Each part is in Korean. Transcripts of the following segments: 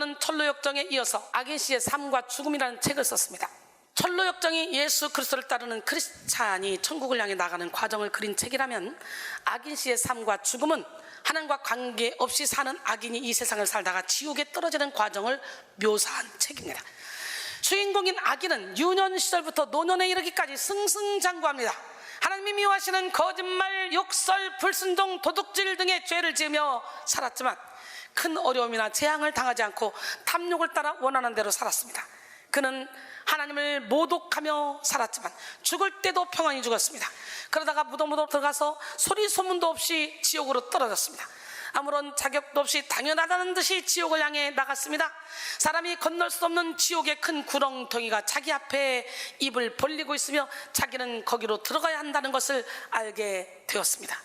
저는 철로역정에 이어서 악인 씨의 삶과 죽음이라는 책을 썼습니다. 철로역정이 예수 그리스도를 따르는 크리스찬이 천국을 향해 나가는 과정을 그린 책이라면, 악인 씨의 삶과 죽음은 하나님과 관계없이 사는 악인이 이 세상을 살다가 지옥에 떨어지는 과정을 묘사한 책입니다. 주인공인 악인은 유년 시절부터 노년에 이르기까지 승승장구합니다. 하나님이 미워하시는 거짓말, 욕설, 불순종, 도둑질 등의 죄를 지으며 살았지만 큰 어려움이나 재앙을 당하지 않고 탐욕을 따라 원하는 대로 살았습니다. 그는 하나님을 모독하며 살았지만 죽을 때도 평안히 죽었습니다. 그러다가 무덤으로 들어가서 소리 소문도 없이 지옥으로 떨어졌습니다. 아무런 자격도 없이 당연하다는 듯이 지옥을 향해 나갔습니다. 사람이 건널 수 없는 지옥의 큰 구렁텅이가 자기 앞에 입을 벌리고 있으며 자기는 거기로 들어가야 한다는 것을 알게 되었습니다.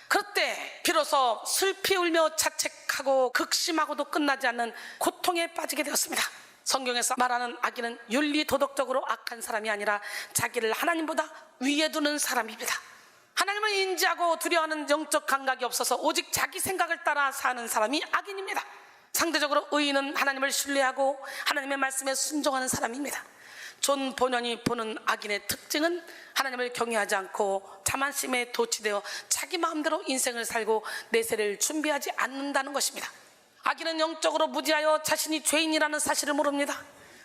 그때 비로소 슬피 울며 자책하고 극심하고도 끝나지 않는 고통에 빠지게 되었습니다. 성경에서 말하는 악인은 윤리 도덕적으로 악한 사람이 아니라 자기를 하나님보다 위에 두는 사람입니다. 하나님을 인지하고 두려워하는 영적 감각이 없어서 오직 자기 생각을 따라 사는 사람이 악인입니다. 상대적으로 의인은 하나님을 신뢰하고 하나님의 말씀에 순종하는 사람입니다. 존 보년이 보는 악인의 특징은 하나님을 경외하지 않고 자만심에 도취되어 자기 마음대로 인생을 살고 내세를 준비하지 않는다는 것입니다. 악인은 영적으로 무지하여 자신이 죄인이라는 사실을 모릅니다.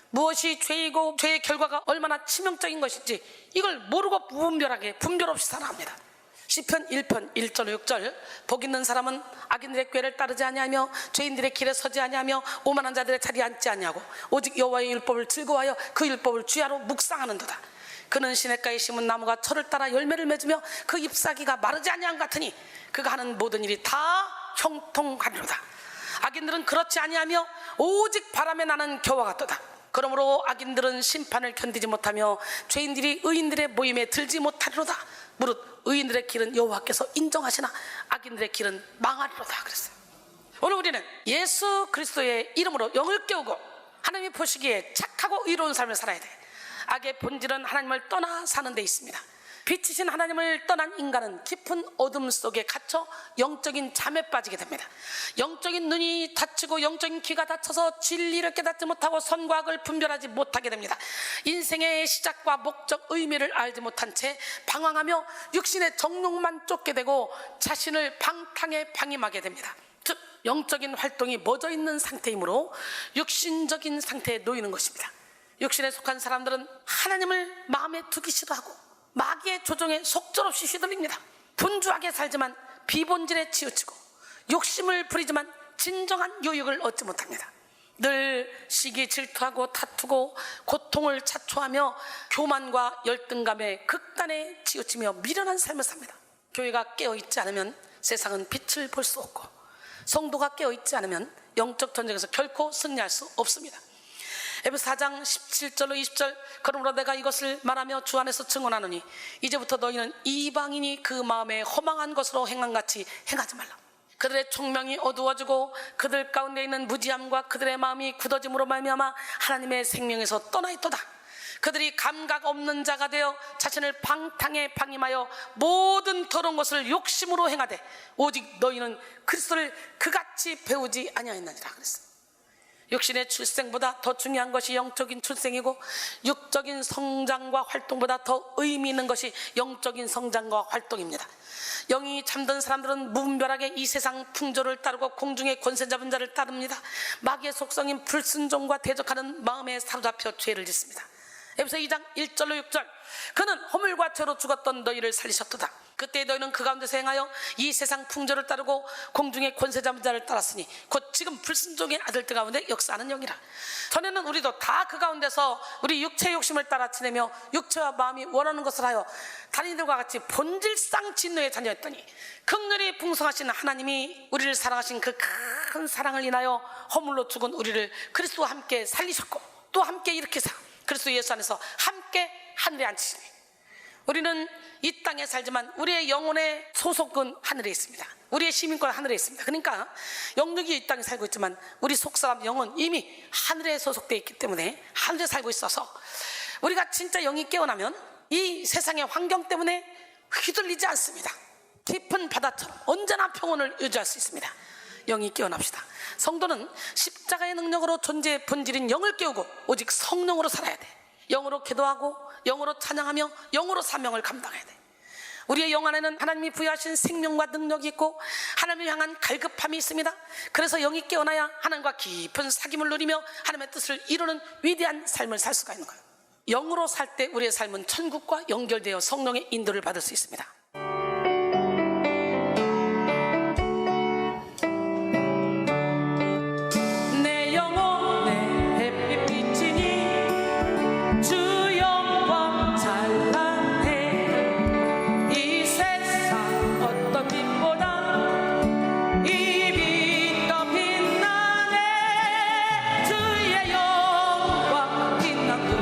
무엇이 죄이고 죄의 결과가 얼마나 치명적인 것인지 이걸 모르고 무분별하게 분별 없이 살아갑니다. 시편 1편 1절 6절 복 있는 사람은 악인들의 꾀를 따르지 아니하며 죄인들의 길에 서지 아니하며 오만한 자들의 자리에 앉지 아니하고 오직 여호와의 율법을 즐거워하여 그 율법을 주야로 묵상하는도다. 그는 시냇가에 심은 나무가 철을 따라 열매를 맺으며 그 잎사귀가 마르지 아니함 같으니 그가 하는 모든 일이 다 형통하리로다. 악인들은 그렇지 아니하며 오직 바람에 나는 겨와 같도다. 그러므로 악인들은 심판을 견디지 못하며 죄인들이 의인들의 모임에 들지 못하리로다. 무릇 의인들의 길은 여호와께서 인정하시나 악인들의 길은 망하리로다 그랬어요. 오늘 우리는 예수 그리스도의 이름으로 영을 깨우고 하나님이 보시기에 착하고 의로운 삶을 살아야 돼. 악의 본질은 하나님을 떠나 사는 데 있습니다. 빛이신 하나님을 떠난 인간은 깊은 어둠 속에 갇혀 영적인 잠에 빠지게 됩니다. 영적인 눈이 닫히고 영적인 귀가 닫혀서 진리를 깨닫지 못하고 선과 악을 분별하지 못하게 됩니다. 인생의 시작과 목적, 의미를 알지 못한 채 방황하며 육신의 정욕만 쫓게 되고 자신을 방탕에 방임하게 됩니다. 즉 영적인 활동이 멎어 있는 상태이므로 육신적인 상태에 놓이는 것입니다. 육신에 속한 사람들은 하나님을 마음에 두기 싫어하고 마귀의 조종에 속절없이 휘둘립니다. 분주하게 살지만 비본질에 치우치고 욕심을 부리지만 진정한 유익을 얻지 못합니다. 늘 시기 질투하고 다투고 고통을 자초하며 교만과 열등감에 극단에 치우치며 미련한 삶을 삽니다. 교회가 깨어있지 않으면 세상은 빛을 볼 수 없고 성도가 깨어있지 않으면 영적 전쟁에서 결코 승리할 수 없습니다. 에베소 4장 17절로 20절 그러므로 내가 이것을 말하며 주 안에서 증언하노니 이제부터 너희는 이방인이 그 마음에 허망한 것으로 행함같이 행하지 말라. 그들의 총명이 어두워지고 그들 가운데 있는 무지함과 그들의 마음이 굳어짐으로 말미암아 하나님의 생명에서 떠나 있도다. 그들이 감각 없는 자가 되어 자신을 방탕에 방임하여 모든 더러운 것을 욕심으로 행하되 오직 너희는 그리스도를 그같이 배우지 아니하였느니라 그랬어요. 육신의 출생보다 더 중요한 것이 영적인 출생이고 육적인 성장과 활동보다 더 의미 있는 것이 영적인 성장과 활동입니다. 영이 잠든 사람들은 무분별하게 이 세상 풍조를 따르고 공중의 권세 잡은 자를 따릅니다. 마귀의 속성인 불순종과 대적하는 마음에 사로잡혀 죄를 짓습니다. 에베소 2장 1절로 6절 그는 허물과 죄로 죽었던 너희를 살리셨도다. 그때 너희는 그 가운데서 행하여 이 세상 풍조를 따르고 공중의 권세 잡은 자를 따랐으니 곧 지금 불순종의 아들들 가운데 역사하는 영이라. 전에는 우리도 다 그 가운데서 우리 육체의 욕심을 따라 지내며 육체와 마음이 원하는 것을 하여 다른 이들과 같이 본질상 진노의 자녀였더니 긍휼이 풍성하신 하나님이 우리를 사랑하신 그 큰 사랑을 인하여 허물로 죽은 우리를 그리스도와 함께 살리셨고 또 함께 일으키사 그리스도 예수 안에서 함께 하늘에 앉히시니 우리는 이 땅에 살지만 우리의 영혼의 소속은 하늘에 있습니다. 우리의 시민권은 하늘에 있습니다. 그러니까 영육이 이 땅에 살고 있지만 우리 속사람 영은 이미 하늘에 소속되어 있기 때문에 하늘에 살고 있어서 우리가 진짜 영이 깨어나면 이 세상의 환경 때문에 휘둘리지 않습니다. 깊은 바다처럼 언제나 평온을 유지할 수 있습니다. 영이 깨어납시다. 성도는 십자가의 능력으로 존재의 본질인 영을 깨우고 오직 성령으로 살아야 돼. 영으로 기도하고 영으로 찬양하며 영으로 사명을 감당해야 돼. 우리의 영 안에는 하나님이 부여하신 생명과 능력이 있고 하나님을 향한 갈급함이 있습니다. 그래서 영이 깨어나야 하나님과 깊은 사귐을 누리며 하나님의 뜻을 이루는 위대한 삶을 살 수가 있는 거예요. 영으로 살 때 우리의 삶은 천국과 연결되어 성령의 인도를 받을 수 있습니다. 내 영혼의 햇빛 비치니 주 영광 찬란해. 이 세상 어떤 빛보다 이 빛 더 빛나네. 주의 영광 빛난 그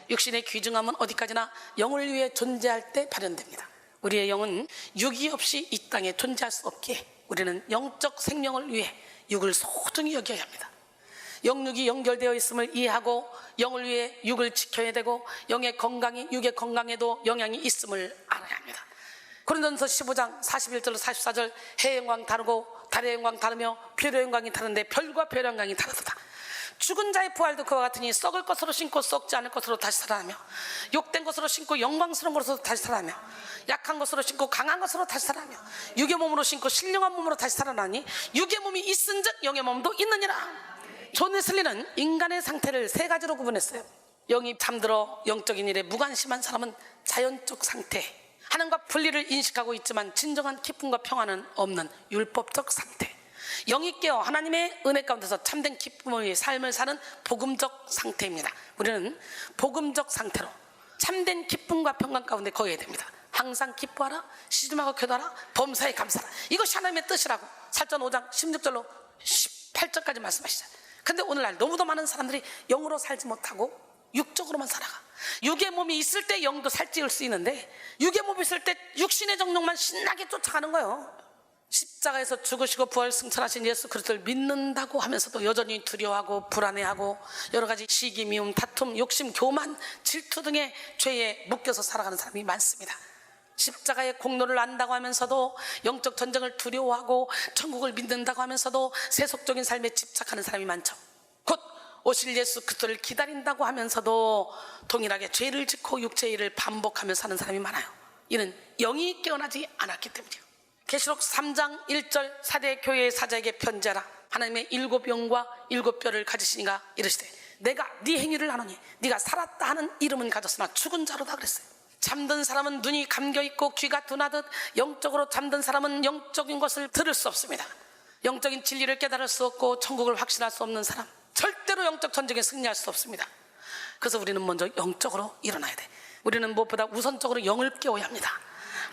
육신의 귀중함은 어디까지나 영을 위해 존재할 때 발현됩니다. 우리의 영은 육이 없이 이 땅에 존재할 수 없기에 우리는 영적 생명을 위해 육을 소중히 여겨야 합니다. 영육이 연결되어 있음을 이해하고 영을 위해 육을 지켜야 되고 영의 건강이 육의 건강에도 영향이 있음을 알아야 합니다. 고린도전서 15장 41절로 44절 해의 영광 다르고 달의 영광 다르며 별의 영광이 다른데 별과 별의 영광이 다르도다. 죽은 자의 부활도 그와 같으니 썩을 것으로 신고 썩지 않을 것으로 다시 살아나며 욕된 것으로 신고 영광스러운 것으로 다시 살아나며 약한 것으로 신고 강한 것으로 다시 살아나며 육의 몸으로 신고 신령한 몸으로 다시 살아나니 육의 몸이 있은즉 영의 몸도 있느니라. 존 웨슬리는 인간의 상태를 세 가지로 구분했어요. 영이 잠들어 영적인 일에 무관심한 사람은 자연적 상태, 하나님과 분리를 인식하고 있지만 진정한 기쁨과 평안은 없는 율법적 상태, 영이 깨어 하나님의 은혜 가운데서 참된 기쁨의 삶을 사는 복음적 상태입니다. 우리는 복음적 상태로 참된 기쁨과 평강 가운데 거해야 됩니다. 항상 기뻐하라, 시름하고 기도하라, 범사에 감사하라. 이것이 하나님의 뜻이라고 살전 5장 16절로 18절까지 말씀하시잖아요. 근데 오늘날 너무도 많은 사람들이 영으로 살지 못하고 육적으로만 살아가. 육의 몸이 있을 때 영도 살찌울 수 있는데 육의 몸이 있을 때 육신의 정욕만 신나게 쫓아가는 거예요. 십자가에서 죽으시고 부활 승천하신 예수 그리스도를 믿는다고 하면서도 여전히 두려워하고 불안해하고 여러 가지 시기, 미움, 다툼, 욕심, 교만, 질투 등의 죄에 묶여서 살아가는 사람이 많습니다. 십자가의 공로를 안다고 하면서도 영적 전쟁을 두려워하고 천국을 믿는다고 하면서도 세속적인 삶에 집착하는 사람이 많죠. 곧 오실 예수 그리스도를 기다린다고 하면서도 동일하게 죄를 짓고 육체의 일을 반복하며 사는 사람이 많아요. 이는 영이 깨어나지 않았기 때문이에요. 계시록 3장 1절 사대 교회의 사자에게 편지하라. 하나님의 7영과 7뼈를 가지시니가 이르시되 내가 네 행위를 아노니 네가 살았다 하는 이름은 가졌으나 죽은 자로다 그랬어요. 잠든 사람은 눈이 감겨있고 귀가 둔하듯 영적으로 잠든 사람은 영적인 것을 들을 수 없습니다. 영적인 진리를 깨달을 수 없고 천국을 확신할 수 없는 사람, 절대로 영적 전쟁에 승리할 수 없습니다. 그래서 우리는 먼저 영적으로 일어나야 돼. 우리는 무엇보다 우선적으로 영을 깨워야 합니다.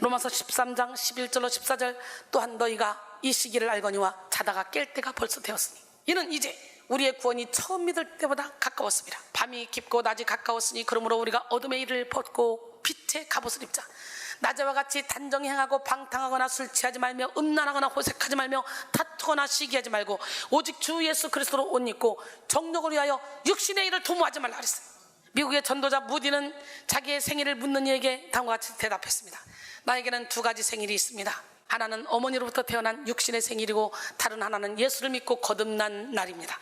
로마서 13장 11절로 14절, 또한 너희가 이 시기를 알거니와 자다가 깰 때가 벌써 되었으니 이는 이제 우리의 구원이 처음 믿을 때보다 가까웠습니다. 밤이 깊고 낮이 가까웠으니 그러므로 우리가 어둠의 일을 벗고 빛의 갑옷을 입자. 낮에와 같이 단정히 행하고 방탕하거나 술 취하지 말며 음란하거나 호색하지 말며 다투거나 시기하지 말고 오직 주 예수 그리스도로 옷 입고 정욕을 위하여 육신의 일을 도모하지 말라 그랬어요. 미국의 전도자 무디는 자기의 생일을 묻는 이에게 다음과 같이 대답했습니다. 나에게는 두 가지 생일이 있습니다. 하나는 어머니로부터 태어난 육신의 생일이고 다른 하나는 예수를 믿고 거듭난 날입니다.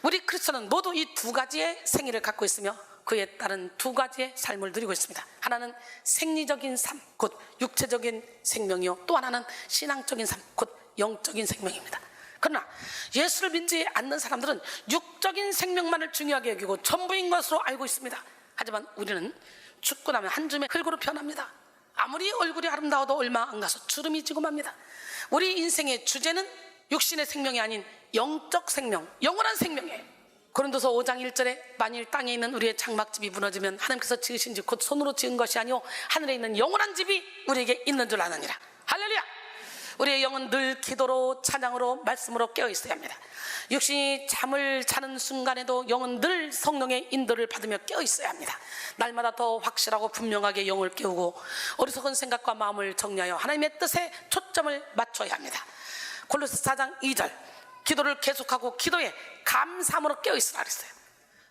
우리 크리스천은 모두 이 두 가지의 생일을 갖고 있으며 그에 따른 두 가지의 삶을 누리고 있습니다. 하나는 생리적인 삶, 곧 육체적인 생명이요, 또 하나는 신앙적인 삶, 곧 영적인 생명입니다. 그러나 예수를 믿지 않는 사람들은 육적인 생명만을 중요하게 여기고 전부인 것으로 알고 있습니다. 하지만 우리는 죽고 나면 한 줌의 흙으로 변합니다. 아무리 얼굴이 아름다워도 얼마 안 가서 주름이 지고 맙니다. 우리 인생의 주제는 육신의 생명이 아닌 영적 생명, 영원한 생명이에요. 고린도서 5장 1절에 만일 땅에 있는 우리의 장막집이 무너지면 하나님께서 지으신 집 곧 손으로 지은 것이 아니오 하늘에 있는 영원한 집이 우리에게 있는 줄 아느니라. 할렐루야. 우리의 영은 늘 기도로 찬양으로 말씀으로 깨어 있어야 합니다. 육신이 잠을 자는 순간에도 영은 늘 성령의 인도를 받으며 깨어 있어야 합니다. 날마다 더 확실하고 분명하게 영을 깨우고 어리석은 생각과 마음을 정리하여 하나님의 뜻에 초점을 맞춰야 합니다. 골로새 4장 2절, 기도를 계속하고 기도에 감사함으로 깨어있으라 그랬어요.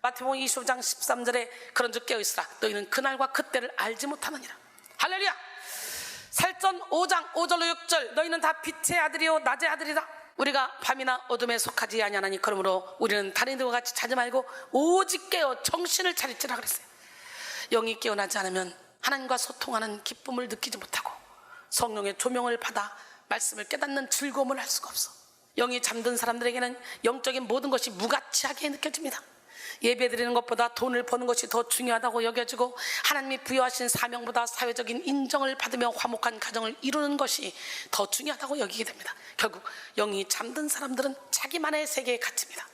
마태복음 25장 13절에 그런즉 깨어있으라 너희는 그날과 그때를 알지 못하느니라. 할렐루야. 살전 5장 5절로 6절, 너희는 다 빛의 아들이요 낮의 아들이라. 우리가 밤이나 어둠에 속하지 아니하나니 그러므로 우리는 다른 이들과 같이 자지 말고 오직 깨어 정신을 차릴지라 그랬어요. 영이 깨어나지 않으면 하나님과 소통하는 기쁨을 느끼지 못하고 성령의 조명을 받아 말씀을 깨닫는 즐거움을 할 수가 없어. 영이 잠든 사람들에게는 영적인 모든 것이 무가치하게 느껴집니다. 예배드리는 것보다 돈을 버는 것이 더 중요하다고 여겨지고 하나님이 부여하신 사명보다 사회적인 인정을 받으며 화목한 가정을 이루는 것이 더 중요하다고 여기게 됩니다. 결국 영이 잠든 사람들은 자기만의 세계에 갇힙니다.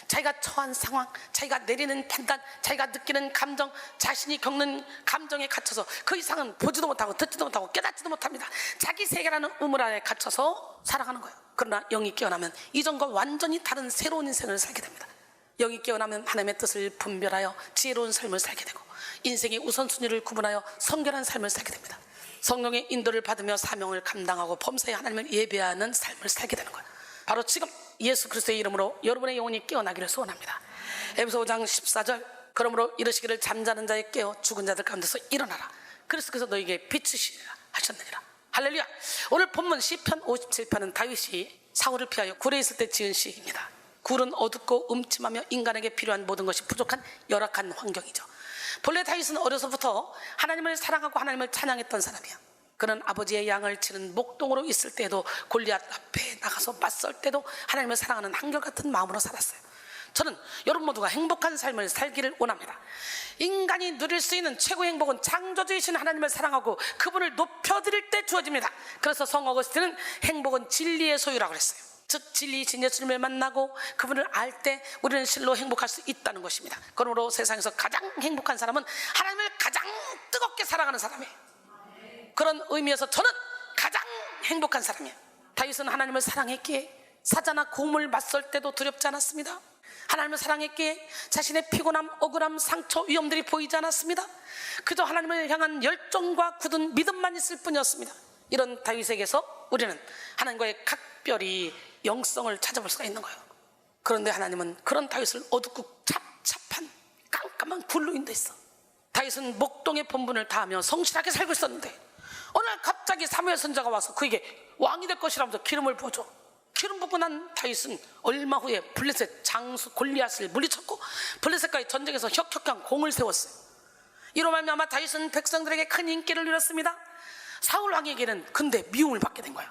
자기가 처한 상황, 자기가 내리는 판단, 자기가 느끼는 감정, 자신이 겪는 감정에 갇혀서 그 이상은 보지도 못하고 듣지도 못하고 깨닫지도 못합니다. 자기 세계라는 우물 안에 갇혀서 살아가는 거예요. 그러나 영이 깨어나면 이전과 완전히 다른 새로운 인생을 살게 됩니다. 영이 깨어나면 하나님의 뜻을 분별하여 지혜로운 삶을 살게 되고 인생의 우선순위를 구분하여 성결한 삶을 살게 됩니다. 성령의 인도를 받으며 사명을 감당하고 범사에 하나님을 예배하는 삶을 살게 되는 거예요. 바로 지금 예수 그리스도의 이름으로 여러분의 영혼이 깨어나기를 소원합니다. 에베소 5장 14절, 그러므로 이르시기를 잠자는 자에 깨어 죽은 자들 가운데서 일어나라. 그리스도께서 너에게 빛이시리라 하셨느니라. 할렐루야. 오늘 본문 시편 57편은 다윗이 사울을 피하여 굴에 있을 때 지은 시입니다. 굴은 어둡고 음침하며 인간에게 필요한 모든 것이 부족한 열악한 환경이죠. 본래 다윗은 어려서부터 하나님을 사랑하고 하나님을 찬양했던 사람이야. 그는 아버지의 양을 치는 목동으로 있을 때도 골리앗 앞에 나가서 맞설 때도 하나님을 사랑하는 한결같은 마음으로 살았어요. 저는 여러분 모두가 행복한 삶을 살기를 원합니다. 인간이 누릴 수 있는 최고의 행복은 창조주이신 하나님을 사랑하고 그분을 높여드릴 때 주어집니다. 그래서 성 어거스틴은 행복은 진리의 소유라고 했어요. 즉 진리이신 예수님을 만나고 그분을 알 때 우리는 실로 행복할 수 있다는 것입니다. 그러므로 세상에서 가장 행복한 사람은 하나님을 가장 뜨겁게 사랑하는 사람이에요. 그런 의미에서 저는 가장 행복한 사람이에요. 다윗은 하나님을 사랑했기에 사자나 곰을 맞설 때도 두렵지 않았습니다. 하나님을 사랑했기에 자신의 피곤함, 억울함, 상처, 위험들이 보이지 않았습니다. 그저 하나님을 향한 열정과 굳은 믿음만 있을 뿐이었습니다. 이런 다윗에게서 우리는 하나님과의 각별히 영성을 찾아볼 수가 있는 거예요. 그런데 하나님은 그런 다윗을 어둡고 잡잡한 깜깜한 굴로 인도했어. 다윗은 목동의 본분을 다하며 성실하게 살고 있었는데 어느 날 갑자기 사무엘 선지자가 와서 그에게 왕이 될 것이라면서 기름을 부어줘. 기름 붓고 난 다윗은 얼마 후에 블레셋 장수 골리앗을 물리쳤고 블레셋과의 전쟁에서 혁혁한 공을 세웠어요. 이로 말미암아 다윗은 백성들에게 큰 인기를 누렸습니다. 사울 왕에게는 근데 미움을 받게 된 거야.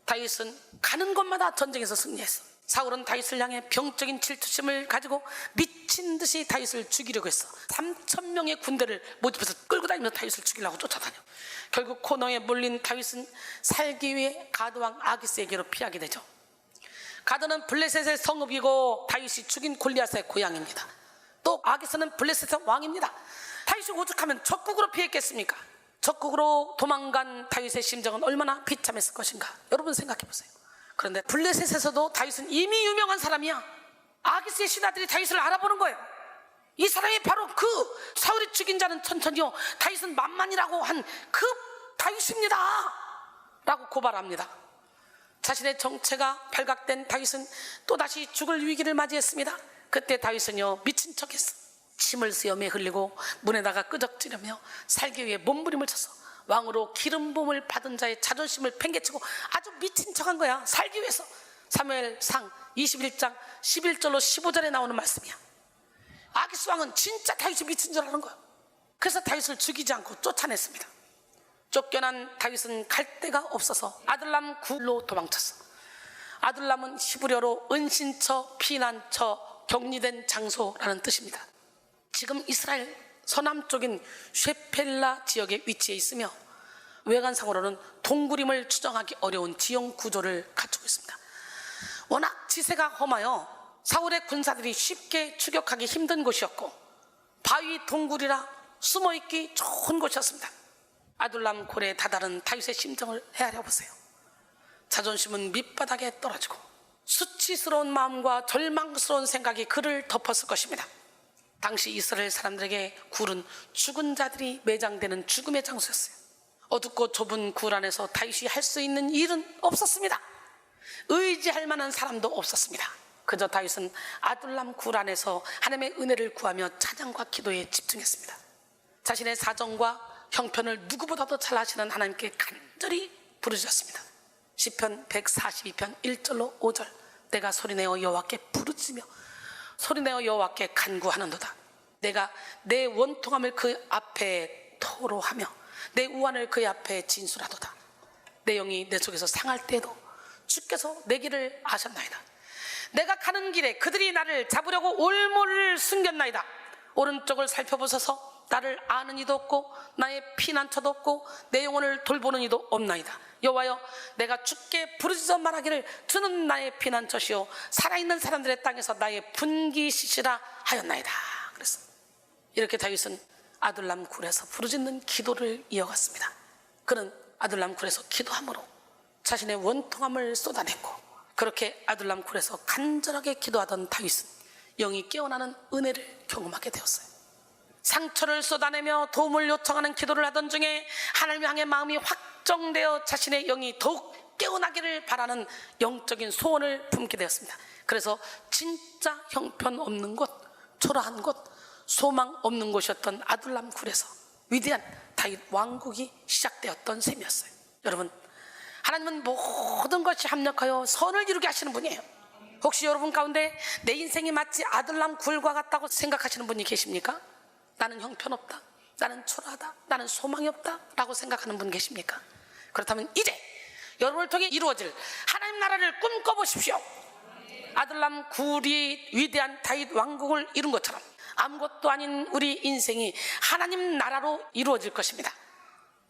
다윗은 가는 곳마다 전쟁에서 승리했어. 사울은 다윗을 향해 병적인 질투심을 가지고 미친 듯이 다윗을 죽이려고 했어. 3,000명의 군대를 모집해서 끌고 다니면서 다윗을 죽이려고 쫓아다녀. 결국 코너에 몰린 다윗은 살기 위해 가드왕 아기스에게로 피하게 되죠. 가드는 블레셋의 성읍이고 다윗이 죽인 골리앗의 고향입니다. 또 아기스는 블레셋의 왕입니다. 다윗이 오죽하면 적국으로 피했겠습니까? 적국으로 도망간 다윗의 심정은 얼마나 비참했을 것인가, 여러분 생각해 보세요. 그런데 블레셋에서도 다윗은 이미 유명한 사람이야. 아기스의 신하들이 다윗을 알아보는 거예요. 이 사람이 바로 그 사울이 죽인 자는 천천히요, 다윗은 만만이라고 한 그 다윗입니다 라고 고발합니다. 자신의 정체가 발각된 다윗은 또다시 죽을 위기를 맞이했습니다. 그때 다윗은요, 미친 척했어. 침을 수염에 흘리고 문에다가 끄적지르며 살기 위해 몸부림을 쳐서 왕으로 기름 부음을 받은 자의 자존심을 팽개치고 아주 미친 척한 거야. 살기 위해서. 사무엘상 21장 11절로 15절에 나오는 말씀이야. 아기스 왕은 진짜 다윗이 미친 줄 아는 거야. 그래서 다윗을 죽이지 않고 쫓아냈습니다. 쫓겨난 다윗은 갈 데가 없어서 아둘람 굴로 도망쳤어. 아둘람은 히브리어로 은신처, 피난처, 격리된 장소라는 뜻입니다. 지금 이스라엘 서남쪽인 쉐펠라 지역에 위치해 있으며 외관상으로는 동굴임을 추정하기 어려운 지형 구조를 갖추고 있습니다. 워낙 지세가 험하여 사울의 군사들이 쉽게 추격하기 힘든 곳이었고 바위 동굴이라 숨어있기 좋은 곳이었습니다. 아둘람 굴에 다다른 다윗의 심정을 헤아려 보세요. 자존심은 밑바닥에 떨어지고 수치스러운 마음과 절망스러운 생각이 그를 덮었을 것입니다. 당시 이스라엘 사람들에게 굴은 죽은 자들이 매장되는 죽음의 장소였어요. 어둡고 좁은 굴 안에서 다윗이 할 수 있는 일은 없었습니다. 의지할 만한 사람도 없었습니다. 그저 다윗은 아둘람 굴 안에서 하나님의 은혜를 구하며 찬양과 기도에 집중했습니다. 자신의 사정과 형편을 누구보다도 잘 아시는 하나님께 간절히 부르짖었습니다. 시편 142편 1절로 5절. 내가 소리내어 여호와께 부르짖으며 소리내어 여호와께 간구하는도다. 내가 내 원통함을 그 앞에 토로하며 내 우환을 그의 앞에 진술하도다. 내 영이 내 속에서 상할 때에도 주께서 내 길을 아셨나이다. 내가 가는 길에 그들이 나를 잡으려고 올무를 숨겼나이다. 오른쪽을 살펴보소서. 나를 아는 이도 없고 나의 피난처도 없고 내 영혼을 돌보는 이도 없나이다. 여호와여, 내가 주께 부르짖어 말하기를 주는 나의 피난처시오 살아있는 사람들의 땅에서 나의 분기시시라 하였나이다. 그래서 이렇게 다윗은 아둘람 굴에서 부르짖는 기도를 이어갔습니다. 그는 아둘람 굴에서 기도함으로 자신의 원통함을 쏟아냈고, 그렇게 아둘람 굴에서 간절하게 기도하던 다윗은 영이 깨어나는 은혜를 경험하게 되었어요. 상처를 쏟아내며 도움을 요청하는 기도를 하던 중에 하나님을 향해 마음이 확정되어 자신의 영이 더욱 깨어나기를 바라는 영적인 소원을 품게 되었습니다. 그래서 진짜 형편없는 곳, 초라한 곳, 소망 없는 곳이었던 아둘람 굴에서 위대한 다윗 왕국이 시작되었던 셈이었어요. 여러분, 하나님은 모든 것이 합력하여 선을 이루게 하시는 분이에요. 혹시 여러분 가운데 내 인생이 마치 아둘람 굴과 같다고 생각하시는 분이 계십니까? 나는 형편없다, 나는 초라하다, 나는 소망이 없다 라고 생각하는 분 계십니까? 그렇다면 이제 여러분을 통해 이루어질 하나님 나라를 꿈꿔보십시오. 아둘람 굴이 위대한 다윗 왕국을 이룬 것처럼 아무것도 아닌 우리 인생이 하나님 나라로 이루어질 것입니다.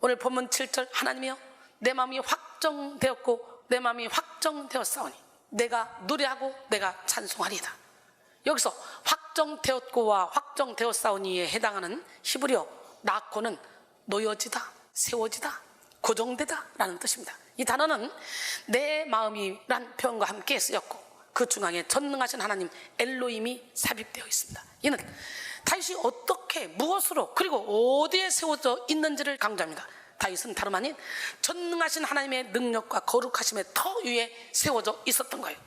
오늘 본문 7절, 하나님이여 내 마음이 확정되었고 내 마음이 확정되었사오니 내가 노래하고 내가 찬송하리이다. 여기서 확정되었고와 확정되었사오니에 해당하는 히브리어 나코는 놓여지다, 세워지다, 고정되다 라는 뜻입니다. 이 단어는 내 마음이란 표현과 함께 쓰였고 그 중앙에 전능하신 하나님 엘로힘이 삽입되어 있습니다. 이는 다윗이 어떻게, 무엇으로, 그리고 어디에 세워져 있는지를 강조합니다. 다윗은 다름 아닌 전능하신 하나님의 능력과 거룩하심의 터 위에 세워져 있었던 거예요.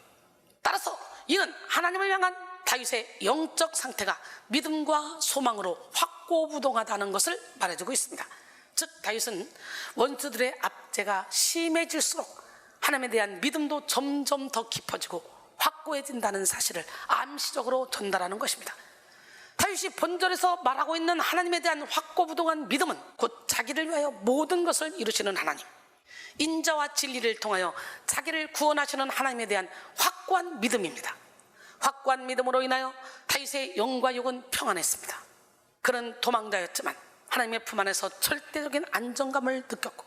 따라서 이는 하나님을 향한 다윗의 영적 상태가 믿음과 소망으로 확고부동하다는 것을 말해주고 있습니다. 즉 다윗은 원수들의 압제가 심해질수록 하나님에 대한 믿음도 점점 더 깊어지고 확고해진다는 사실을 암시적으로 전달하는 것입니다. 다윗이 본절에서 말하고 있는 하나님에 대한 확고부동한 믿음은 곧 자기를 위하여 모든 것을 이루시는 하나님, 인자와 진리를 통하여 자기를 구원하시는 하나님에 대한 확고한 믿음입니다. 확고한 믿음으로 인하여 다윗의 영과 육은 평안했습니다. 그는 도망자였지만 하나님의 품 안에서 절대적인 안정감을 느꼈고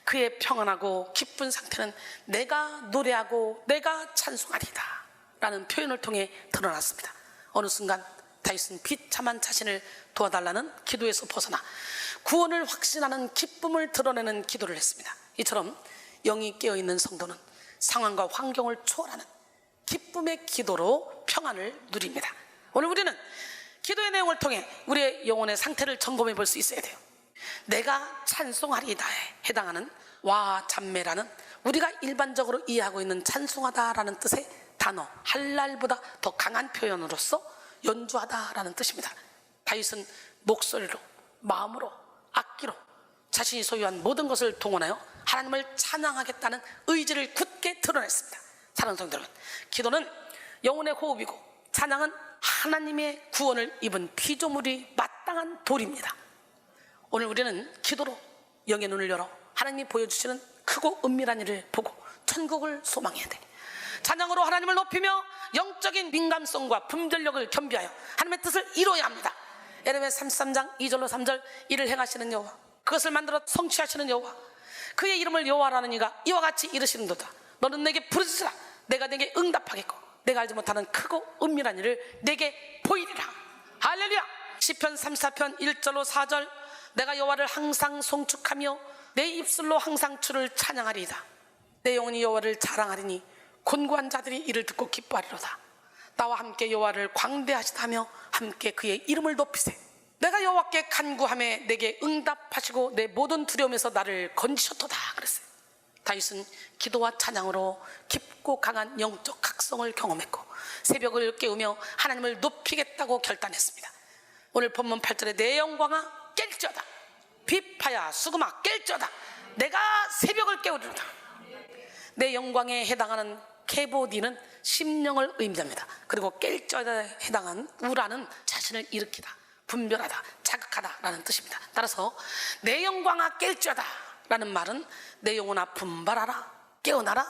그의 평안하고 기쁜 상태는 내가 노래하고 내가 찬송하리다 라는 표현을 통해 드러났습니다. 어느 순간 다윗은 비참한 자신을 도와달라는 기도에서 벗어나 구원을 확신하는 기쁨을 드러내는 기도를 했습니다. 이처럼 영이 깨어있는 성도는 상황과 환경을 초월하는 기쁨의 기도로 평안을 누립니다. 오늘 우리는 기도의 내용을 통해 우리의 영혼의 상태를 점검해 볼 수 있어야 돼요. 내가 찬송하리다에 해당하는 와 잠매라는 우리가 일반적으로 이해하고 있는 찬송하다라는 뜻의 단어 할랄보다 더 강한 표현으로서 연주하다라는 뜻입니다. 다윗은 목소리로, 마음으로, 악기로 자신이 소유한 모든 것을 동원하여 하나님을 찬양하겠다는 의지를 굳게 드러냈습니다. 사랑하는 성도 여러분, 기도는 영혼의 호흡이고 찬양은 하나님의 구원을 입은 피조물이 마땅한 도리입니다. 오늘 우리는 기도로 영의 눈을 열어 하나님이 보여주시는 크고 은밀한 일을 보고 천국을 소망해야 돼. 찬양으로 하나님을 높이며 영적인 민감성과 분별력을 겸비하여 하나님의 뜻을 이루어야 합니다. 예레미야 33장 2절로 3절 이를 행하시는 여호와, 그것을 만들어 성취하시는 여호와, 그의 이름을 여호와라는 이가 이와 같이 이르시는도다. 너는 내게 부르짖으라. 내가 내게 응답하겠고 내가 알지 못하는 크고 은밀한 일을 내게 보이리라. 할렐루야. 시편 34편 1절로 4절 내가 여호와를 항상 송축하며 내 입술로 항상 주를 찬양하리이다. 내 영혼이 여호와를 자랑하리니 곤고한 자들이 이를 듣고 기뻐하리로다. 나와 함께 여호와를 광대하시다며 함께 그의 이름을 높이세. 내가 여호와께 간구하며 내게 응답하시고 내 모든 두려움에서 나를 건지셨도다 그랬어요. 다윗은 기도와 찬양으로 깊고 강한 영적 각성을 경험했고 새벽을 깨우며 하나님을 높이겠다고 결단했습니다. 오늘 본문 8절에 내 영광아 깰지어다. 비파야 수금아 깰지어다. 내가 새벽을 깨우리로다. 내 영광에 해당하는 케보디는 심령을 의미합니다. 그리고 깰지어다에 해당한 우라는 자신을 일으키다, 분별하다, 자극하다 라는 뜻입니다. 따라서 내 영광아 깰지어다 라는 말은 내 영혼아 분발하라, 깨어나라,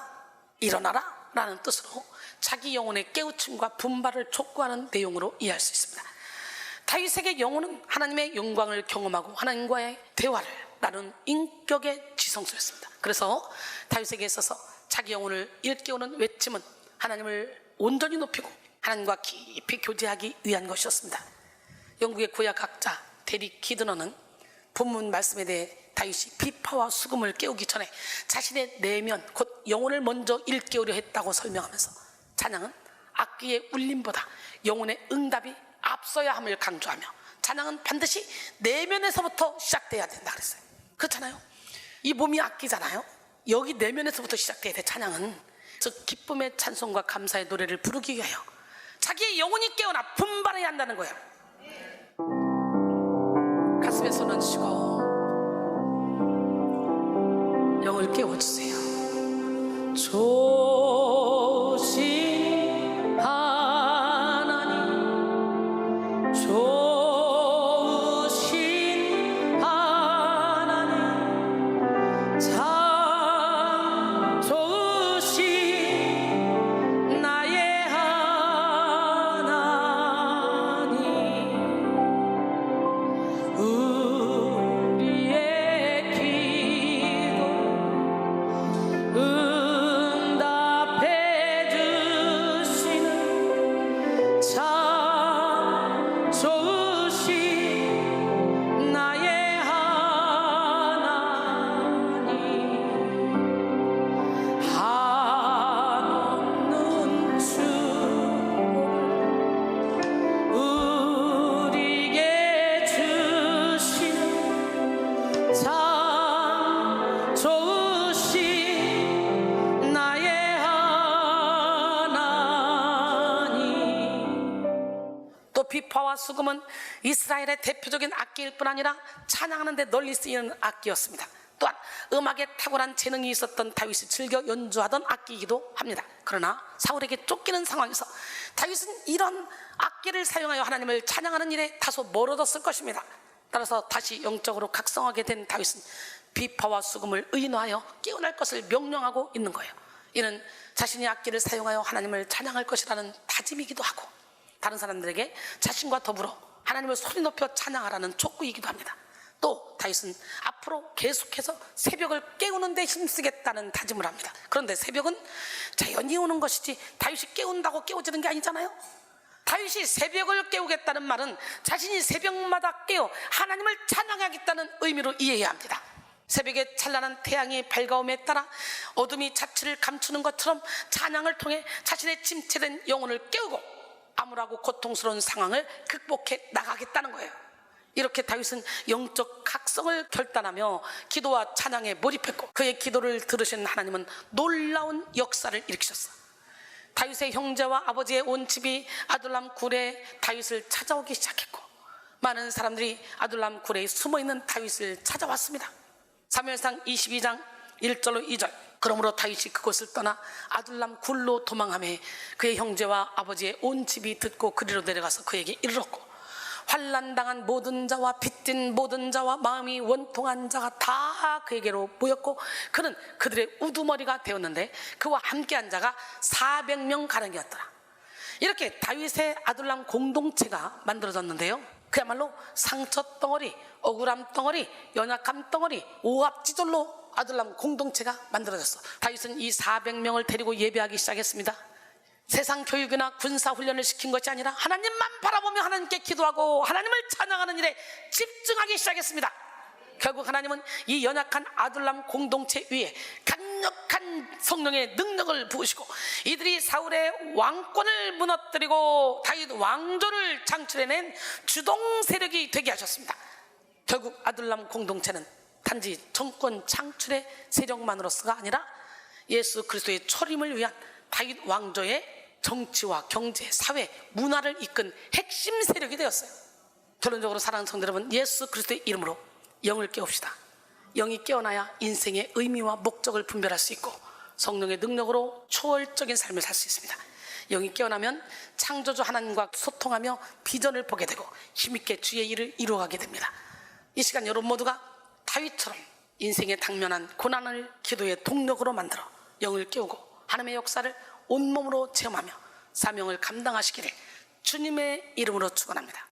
일어나라 라는 뜻으로 자기 영혼의 깨우침과 분발을 촉구하는 내용으로 이해할 수 있습니다. 다윗에게 영혼은 하나님의 영광을 경험하고 하나님과의 대화를 나눈 인격의 지성소였습니다. 그래서 다윗에게 있어서 자기 영혼을 일깨우는 외침은 하나님을 온전히 높이고 하나님과 깊이 교제하기 위한 것이었습니다. 영국의 구약학자 데릭 키드너는 본문 말씀에 대해 다윗이 비파와 수금을 깨우기 전에 자신의 내면 곧 영혼을 먼저 일깨우려 했다고 설명하면서 찬양은 악기의 울림보다 영혼의 응답이 앞서야 함을 강조하며 찬양은 반드시 내면에서부터 시작돼야 된다 그랬어요. 그렇잖아요. 이 몸이 악기잖아요. 여기 내면에서부터 시작돼야 돼. 찬양은 즉 기쁨의 찬송과 감사의 노래를 부르기 위하여 자기의 영혼이 깨어나 분발해야 한다는 거예요. 가슴에 손 얹으시고 영을 깨워주세요. 조신 하나님, 좋으신 하나님, 참 좋으신 나의 하나님, 우리의 기도 응답해 주시는 참 좋으신 나의 하나님, 한없는 축복을 우리에게 주시는 참 좋으신 나의 하나님. 또 비파와 수금은 이스라엘의 대표적인 악기일 뿐 아니라 찬양하는 데 널리 쓰이는 악기였습니다. 또한 음악에 탁월한 재능이 있었던 다윗이 즐겨 연주하던 악기이기도 합니다. 그러나 사울에게 쫓기는 상황에서 다윗은 이런 악기를 사용하여 하나님을 찬양하는 일에 다소 멀어졌을 것입니다. 따라서 다시 영적으로 각성하게 된 다윗은 비파와 수금을 의인화하여 깨어날 것을 명령하고 있는 거예요. 이는 자신이 악기를 사용하여 하나님을 찬양할 것이라는 다짐이기도 하고 다른 사람들에게 자신과 더불어 하나님을 소리 높여 찬양하라는 촉구이기도 합니다. 또 다윗은 앞으로 계속해서 새벽을 깨우는 데 힘쓰겠다는 다짐을 합니다. 그런데 새벽은 자연히 오는 것이지 다윗이 깨운다고 깨워지는 게 아니잖아요. 다윗이 새벽을 깨우겠다는 말은 자신이 새벽마다 깨어 하나님을 찬양하겠다는 의미로 이해해야 합니다. 새벽에 찬란한 태양이 밝아옴에 따라 어둠이 자취를 감추는 것처럼 찬양을 통해 자신의 침체된 영혼을 깨우고 암울하고 고통스러운 상황을 극복해 나가겠다는 거예요. 이렇게 다윗은 영적 각성을 결단하며 기도와 찬양에 몰입했고, 그의 기도를 들으신 하나님은 놀라운 역사를 일으키셨어. 다윗의 형제와 아버지의 온 집이 아둘람 굴에 다윗을 찾아오기 시작했고, 많은 사람들이 아둘람 굴에 숨어있는 다윗을 찾아왔습니다. 사무엘상 22장 1절로 2절. 그러므로 다윗이 그곳을 떠나 아둘람 굴로 도망하며 그의 형제와 아버지의 온 집이 듣고 그리로 내려가서 그에게 이르렀고, 환난당한 모든 자와 빚진 모든 자와 마음이 원통한 자가 다 그에게로 모였고, 그는 그들의 우두머리가 되었는데 그와 함께한 자가 400명 가량이었더라. 이렇게 다윗의 아둘람 공동체가 만들어졌는데요, 그야말로 상처 덩어리, 억울함 덩어리, 연약함 덩어리, 오합지졸로 아둘람 공동체가 만들어졌어. 다윗은 이 400명을 데리고 예배하기 시작했습니다. 세상 교육이나 군사 훈련을 시킨 것이 아니라 하나님만 바라보며 하나님께 기도하고 하나님을 찬양하는 일에 집중하기 시작했습니다. 결국 하나님은 이 연약한 아둘람 공동체 위에 강력한 성령의 능력을 부으시고, 이들이 사울의 왕권을 무너뜨리고 다윗 왕조를 창출해낸 주동 세력이 되게 하셨습니다. 결국 아둘람 공동체는 단지 정권 창출의 세력만으로서가 아니라 예수 그리스도의 초림을 위한 다윗 왕조의 정치와 경제, 사회, 문화를 이끈 핵심 세력이 되었어요. 결론적으로 사랑하는 성도 여러분, 예수 그리스도의 이름으로 영을 깨웁시다. 영이 깨어나야 인생의 의미와 목적을 분별할 수 있고 성령의 능력으로 초월적인 삶을 살 수 있습니다. 영이 깨어나면 창조주 하나님과 소통하며 비전을 보게 되고 힘있게 주의 일을 이루어가게 됩니다. 이 시간 여러분 모두가 다윗처럼 인생에 당면한 고난을 기도의 동력으로 만들어 영을 깨우고 하나님의 역사를 온몸으로 체험하며 사명을 감당하시기를 주님의 이름으로 축원합니다.